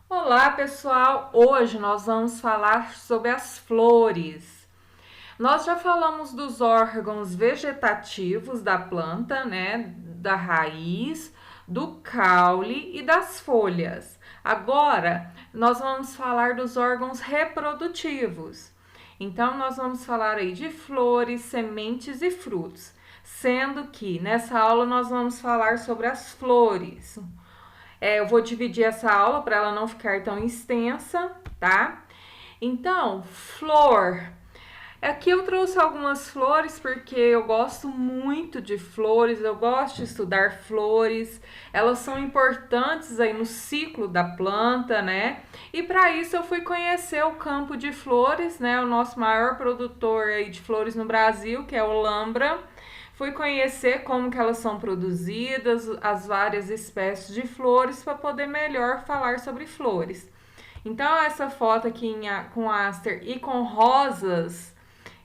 Olá, pessoal! Hoje nós vamos falar sobre as flores. Nós já falamos dos órgãos vegetativos da planta, né? Da raiz, do caule e das folhas. Agora, nós vamos falar dos órgãos reprodutivos. Então, nós vamos falar aí de flores, sementes e frutos. Sendo que nessa aula nós vamos falar sobre as flores. Eu vou dividir essa aula para ela não ficar tão extensa, tá? Então, flor. Aqui eu trouxe algumas flores porque eu gosto muito de flores, eu gosto de estudar flores. Elas são importantes aí no ciclo da planta, né? E para isso eu fui conhecer o campo de flores, né? O nosso maior produtor aí de flores no Brasil, que é o Lambra. Fui conhecer como que elas são produzidas, as várias espécies de flores, para poder melhor falar sobre flores. Então, essa foto aqui com áster e com rosas,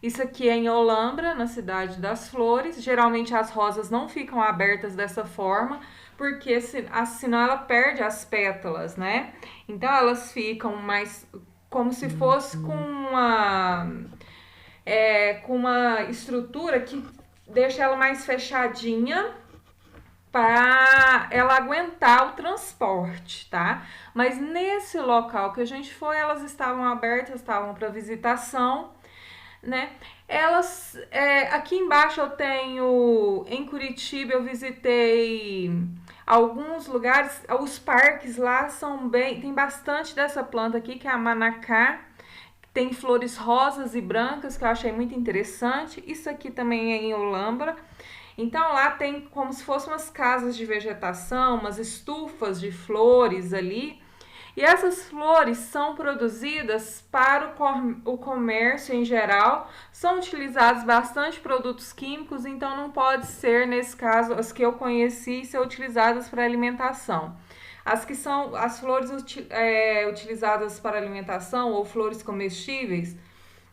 isso aqui é em Olambra, na Cidade das Flores. Geralmente as rosas não ficam abertas dessa forma, porque senão ela perde as pétalas, né? Então, elas ficam mais como se fosse com uma estrutura que deixa ela mais fechadinha para ela aguentar o transporte, tá? Mas nesse local que a gente foi, elas estavam abertas, estavam para visitação, né? Elas, aqui embaixo eu tenho, em Curitiba eu visitei alguns lugares, os parques lá são bem, tem bastante dessa planta aqui, que é a manacá. Tem flores rosas e brancas, que eu achei muito interessante. Isso aqui também é em Olambra. Então lá tem como se fossem umas casas de vegetação, umas estufas de flores ali. E essas flores são produzidas para o comércio em geral. São utilizados bastante produtos químicos, então não pode ser, nesse caso, as que eu conheci, ser utilizadas para alimentação. As que são as flores utilizadas para alimentação ou flores comestíveis,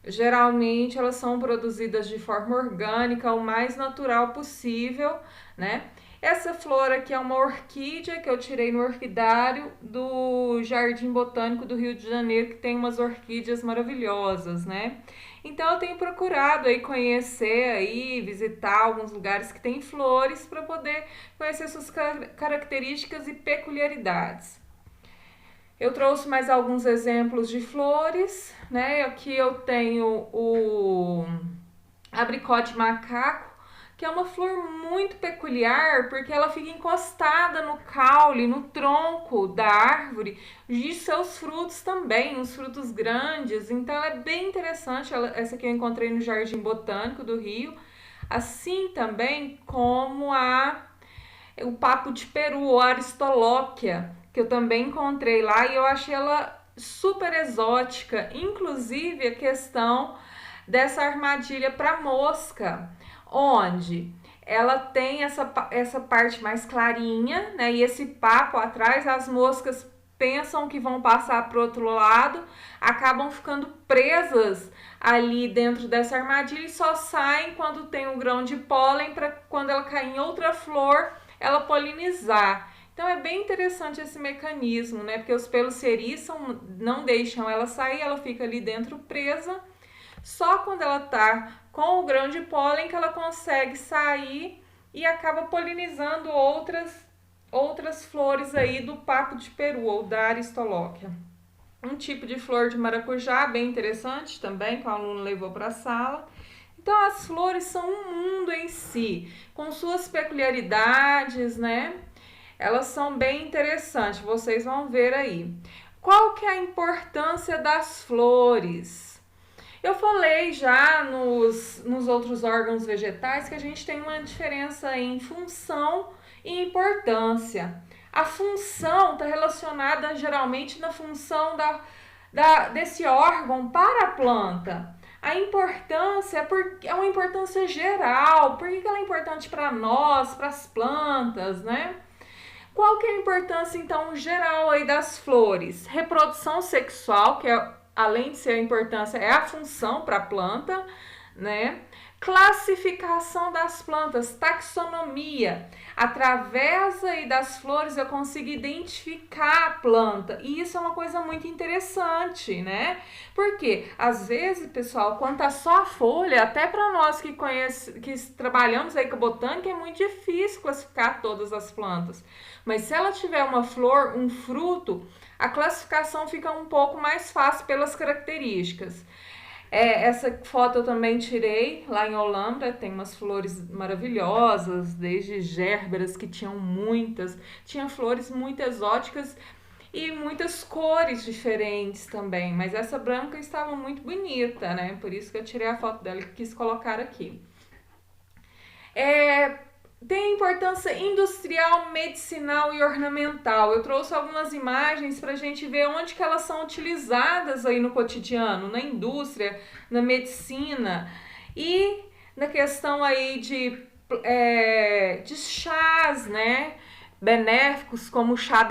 geralmente elas são produzidas de forma orgânica, o mais natural possível, né? Essa flor aqui é uma orquídea que eu tirei no orquidário do Jardim Botânico do Rio de Janeiro, que tem umas orquídeas maravilhosas, né? Então eu tenho procurado aí conhecer aí, visitar alguns lugares que tem flores para poder conhecer suas características e peculiaridades. Eu trouxe mais alguns exemplos de flores, né? Aqui eu tenho o abricote macaco, que é uma flor muito peculiar, porque ela fica encostada no caule, no tronco da árvore, e seus frutos também, os frutos grandes. Então ela é bem interessante. Essa aqui eu encontrei no Jardim Botânico do Rio, assim também como o papo de peru, ou aristolóquia, que eu também encontrei lá e eu achei ela super exótica, inclusive a questão dessa armadilha para mosca, onde ela tem essa parte mais clarinha, né? E esse papo atrás, as moscas pensam que vão passar para o outro lado, acabam ficando presas ali dentro dessa armadilha e só saem quando tem um grão de pólen, para quando ela cair em outra flor, ela polinizar. Então é bem interessante esse mecanismo, né? Porque os pelos se eriçam, não deixam ela sair, ela fica ali dentro presa. Só quando ela tá com o grão de pólen que ela consegue sair e acaba polinizando outras flores aí do papo de peru ou da aristolóquia. Um tipo de flor de maracujá bem interessante também, que o aluno levou para a sala. Então as flores são um mundo em si, com suas peculiaridades, né? Elas são bem interessantes, vocês vão ver aí. Qual que é a importância das flores? Eu falei já nos outros órgãos vegetais que a gente tem uma diferença em função e importância. A função está relacionada geralmente na função desse órgão para a planta. A importância é uma importância geral. Por que ela é importante para nós, para as plantas, né? Qual que é a importância, então, geral aí das flores? Reprodução sexual, que além de ser a importância, é a função para a planta, né? Classificação das plantas, taxonomia. Através aí das flores eu consigo identificar a planta. E isso é uma coisa muito interessante, né? Porque às vezes, pessoal, quando tá só a folha, até para nós que trabalhamos aí com a botânica, é muito difícil classificar todas as plantas. Mas se ela tiver uma flor, um fruto, a classificação fica um pouco mais fácil pelas características. Essa foto eu também tirei lá em Holambra, tem umas flores maravilhosas, desde gérberas que tinham muitas, tinha flores muito exóticas e muitas cores diferentes também, mas essa branca estava muito bonita, né? Por isso que eu tirei a foto dela e quis colocar aqui. Tem importância industrial, medicinal e ornamental. Eu trouxe algumas imagens para a gente ver onde que elas são utilizadas aí no cotidiano, na indústria, na medicina e na questão aí de chás, né? Benéficos como o chá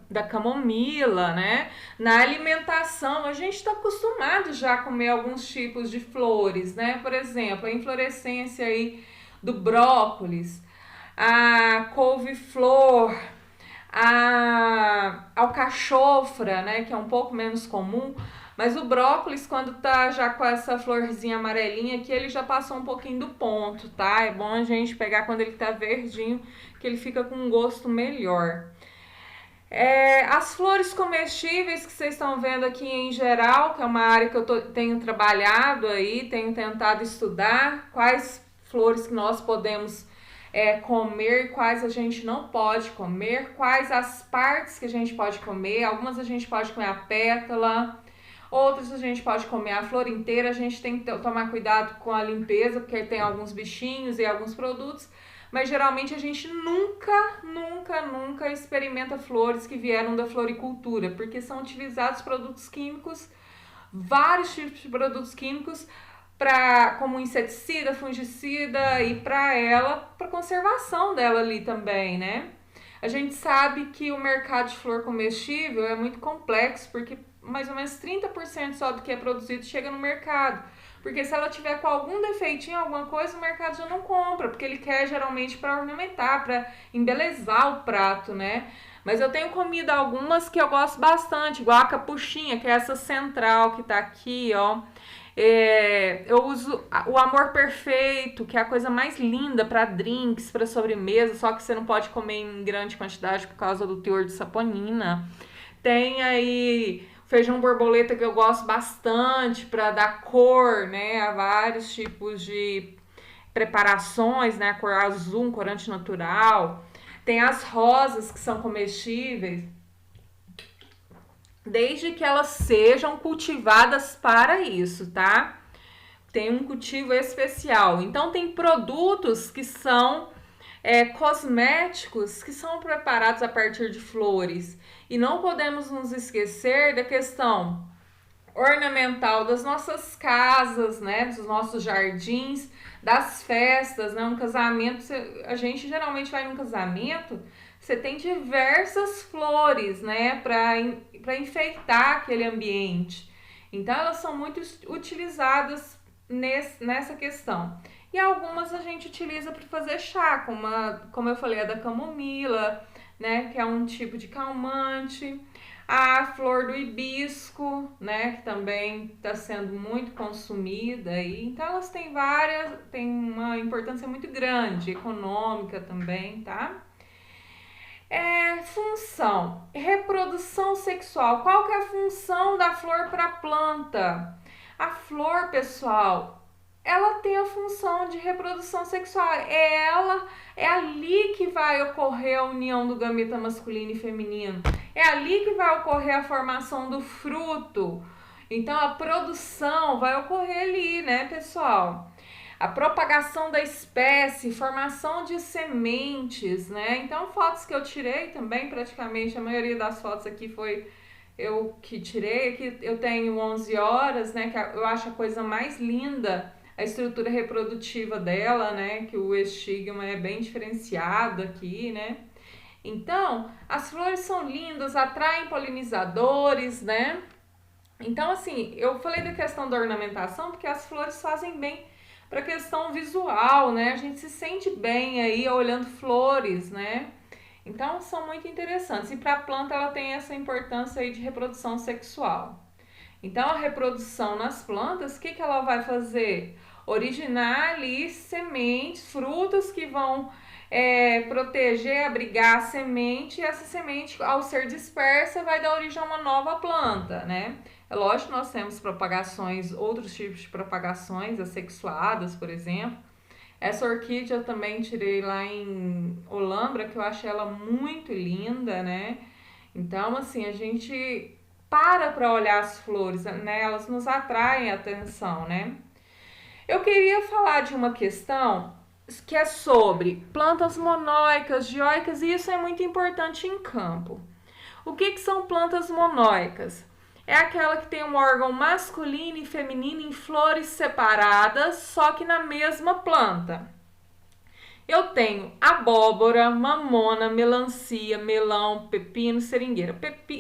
da camomila, né? Na alimentação, a gente está acostumado já a comer alguns tipos de flores, né? Por exemplo, a inflorescência aí do brócolis, a couve-flor, a alcachofra, né, que é um pouco menos comum, mas o brócolis, quando tá já com essa florzinha amarelinha aqui, ele já passou um pouquinho do ponto, tá? É bom a gente pegar quando ele tá verdinho, que ele fica com um gosto melhor. As flores comestíveis que vocês estão vendo aqui em geral, que é uma área que eu tenho trabalhado aí, tenho tentado estudar, quais flores que nós podemos comer, quais a gente não pode comer, quais as partes que a gente pode comer. Algumas a gente pode comer a pétala, outras a gente pode comer a flor inteira. A gente tem que tomar cuidado com a limpeza, porque tem alguns bichinhos e alguns produtos, mas geralmente a gente nunca experimenta flores que vieram da floricultura, porque são utilizados produtos químicos, vários tipos de produtos químicos, como inseticida, fungicida e para conservação dela ali também, né? A gente sabe que o mercado de flor comestível é muito complexo, porque mais ou menos 30% só do que é produzido chega no mercado. Porque se ela tiver com algum defeitinho, alguma coisa, o mercado já não compra, porque ele quer geralmente para ornamentar, para embelezar o prato, né? Mas eu tenho comido algumas que eu gosto bastante, igual a capuchinha, que é essa central que tá aqui, ó. Eu uso o Amor Perfeito, que é a coisa mais linda para drinks, para sobremesa, só que você não pode comer em grande quantidade por causa do teor de saponina. Tem aí feijão borboleta, que eu gosto bastante para dar cor, né, a vários tipos de preparações, né, a cor azul, um corante natural. Tem as rosas, que são comestíveis, desde que elas sejam cultivadas para isso, tá? Tem um cultivo especial. Então tem produtos que são cosméticos que são preparados a partir de flores. E não podemos nos esquecer da questão ornamental das nossas casas, né, dos nossos jardins, das festas, né, um casamento, a gente geralmente vai num casamento, você tem diversas flores, né, para enfeitar aquele ambiente. Então elas são muito utilizadas nessa questão. E algumas a gente utiliza para fazer chá, como eu falei, a da camomila, né, que é um tipo de calmante. A flor do hibisco, né, que também está sendo muito consumida aí. Então elas têm têm uma importância muito grande, econômica também, tá? Função, reprodução sexual. Qual que é a função da flor para a planta? A flor, pessoal, ela tem a função de reprodução sexual. É ali que vai ocorrer a união do gameta masculino e feminino. É ali que vai ocorrer a formação do fruto. Então a produção vai ocorrer ali, né, pessoal? A propagação da espécie, formação de sementes, né? Então, fotos que eu tirei também, praticamente a maioria das fotos aqui foi eu que tirei. Aqui eu tenho 11 horas, né? Que eu acho a coisa mais linda, a estrutura reprodutiva dela, né? Que o estigma é bem diferenciado aqui, né? Então, as flores são lindas, atraem polinizadores, né? Então, assim, eu falei da questão da ornamentação porque as flores fazem bem para questão visual, né? A gente se sente bem aí olhando flores, né? Então são muito interessantes. E para a planta ela tem essa importância aí de reprodução sexual. Então a reprodução nas plantas, o que, que ela vai fazer? Originar ali sementes, frutos que vão proteger, abrigar a semente, e essa semente, ao ser dispersa, vai dar origem a uma nova planta, né? É lógico que nós temos propagações, outros tipos de propagações, assexuadas, por exemplo. Essa orquídea eu também tirei lá em Olambra, que eu achei ela muito linda, né? Então, assim, a gente para olhar as flores, né? Elas nos atraem a atenção, né? Eu queria falar de uma questão que é sobre plantas monóicas, dioicas, e isso é muito importante em campo. O que são plantas monóicas? É aquela que tem um órgão masculino e feminino em flores separadas, só que na mesma planta. Eu tenho abóbora, mamona, melancia, melão, pepino, seringueira.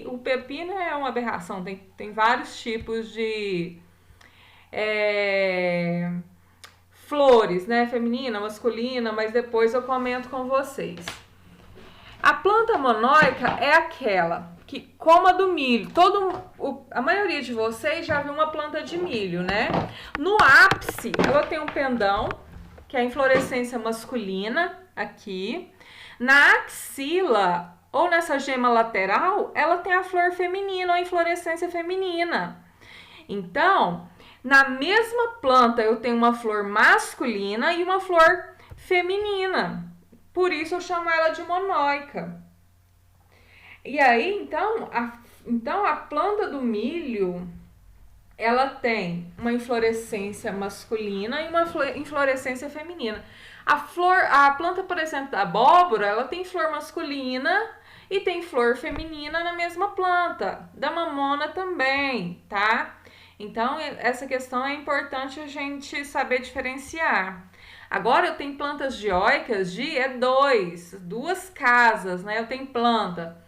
O pepino é uma aberração, tem vários tipos de flores, né? Feminina, masculina, mas depois eu comento com vocês. A planta monóica é aquela que, como a do milho, a maioria de vocês já viu uma planta de milho, né? No ápice, ela tem um pendão, que é a inflorescência masculina, aqui. Na axila, ou nessa gema lateral, ela tem a flor feminina, ou a inflorescência feminina. Então, na mesma planta, eu tenho uma flor masculina e uma flor feminina. Por isso eu chamo ela de monóica. E aí, então a planta do milho, ela tem uma inflorescência masculina e uma inflorescência feminina. A planta, por exemplo, da abóbora, ela tem flor masculina e tem flor feminina na mesma planta. Da mamona também, tá? Então, essa questão é importante a gente saber diferenciar. Agora, eu tenho plantas dioicas duas casas, né? Eu tenho planta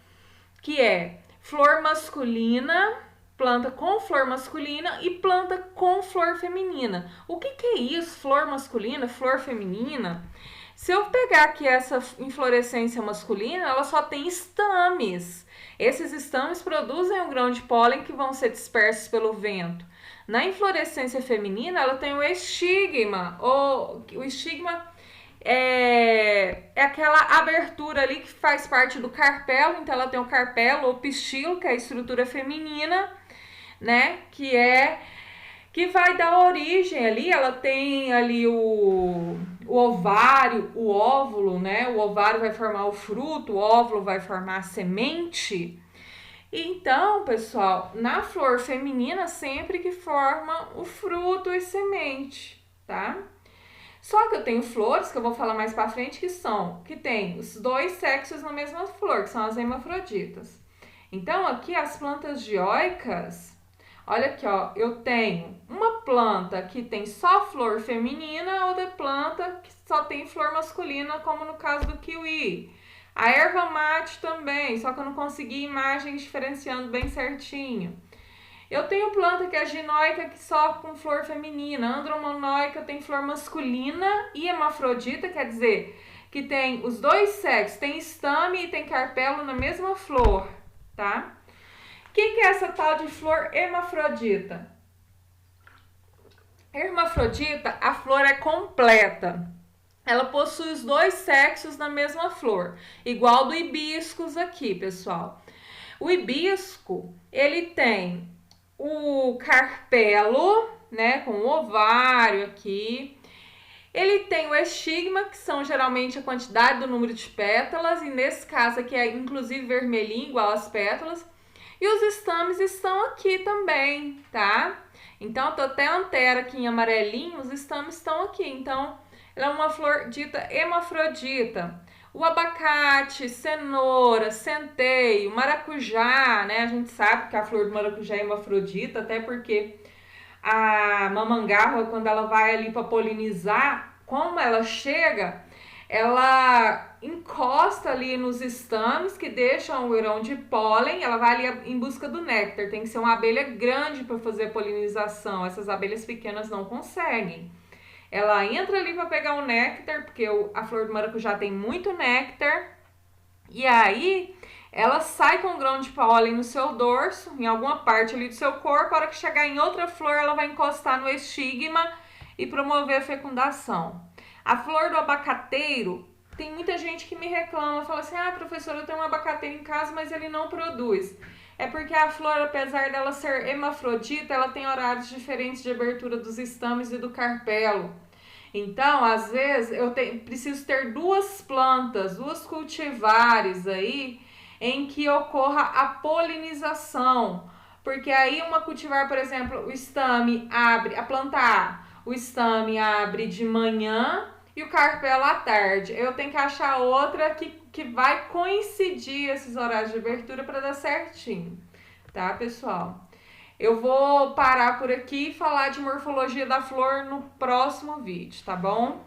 que é flor masculina, planta com flor masculina e planta com flor feminina. O que é isso? Flor masculina, flor feminina? Se eu pegar aqui essa inflorescência masculina, ela só tem estames. Esses estames produzem um grão de pólen que vão ser dispersos pelo vento. Na inflorescência feminina, ela tem o estigma. O estigma é aquela abertura ali que faz parte do carpelo. Então, ela tem o carpelo ou pistilo, que é a estrutura feminina, né? Que vai dar origem ali, ela tem ali o ovário, o óvulo, né? O ovário vai formar o fruto, o óvulo vai formar a semente. Então, pessoal, na flor feminina sempre que forma o fruto e semente, tá? Só que eu tenho flores, que eu vou falar mais pra frente, que tem os dois sexos na mesma flor, que são as hermafroditas. Então, aqui as plantas dioicas, olha aqui, ó, eu tenho uma planta que tem só flor feminina, outra planta que só tem flor masculina, como no caso do kiwi. A erva mate também, só que eu não consegui imagens diferenciando bem certinho. Eu tenho planta que é ginóica, que só com flor feminina. Andromonóica tem flor masculina e hermafrodita, quer dizer que tem os dois sexos, tem estame e tem carpelo na mesma flor, tá? O que é essa tal de flor hermafrodita? Hermafrodita, a flor é completa. Ela possui os dois sexos na mesma flor, igual do hibiscus aqui, pessoal. O hibisco, ele tem o carpelo, né, com o ovário aqui. Ele tem o estigma, que são geralmente a quantidade do número de pétalas, e nesse caso aqui é inclusive vermelhinho, igual as pétalas. E os estames estão aqui também, tá? Então, tô até a antera aqui em amarelinho, os estames estão aqui. Então, ela é uma flor dita hermafrodita. O abacate, cenoura, centeio, maracujá, né? A gente sabe que a flor do maracujá é hermafrodita, até porque a mamangarra, quando ela vai ali para polinizar, como ela chega, ela encosta ali nos estames que deixam o grão de pólen, ela vai ali em busca do néctar. Tem que ser uma abelha grande para fazer a polinização, essas abelhas pequenas não conseguem. Ela entra ali para pegar o néctar, porque a flor do maracujá tem muito néctar. E aí ela sai com um grão de pólen no seu dorso, em alguma parte ali do seu corpo. A hora que chegar em outra flor, ela vai encostar no estigma e promover a fecundação. A flor do abacateiro, tem muita gente que me reclama, fala assim: ah, professora, eu tenho um abacateiro em casa, mas ele não produz. É porque a flor, apesar dela ser hermafrodita, ela tem horários diferentes de abertura dos estames e do carpelo. Então, às vezes, preciso ter duas plantas, duas cultivares aí, em que ocorra a polinização. Porque aí uma cultivar, por exemplo, o estame abre, a planta A, o estame abre de manhã e o carpelo à tarde. Eu tenho que achar outra que vai coincidir esses horários de abertura para dar certinho. Tá, pessoal? Eu vou parar por aqui e falar de morfologia da flor no próximo vídeo, tá bom?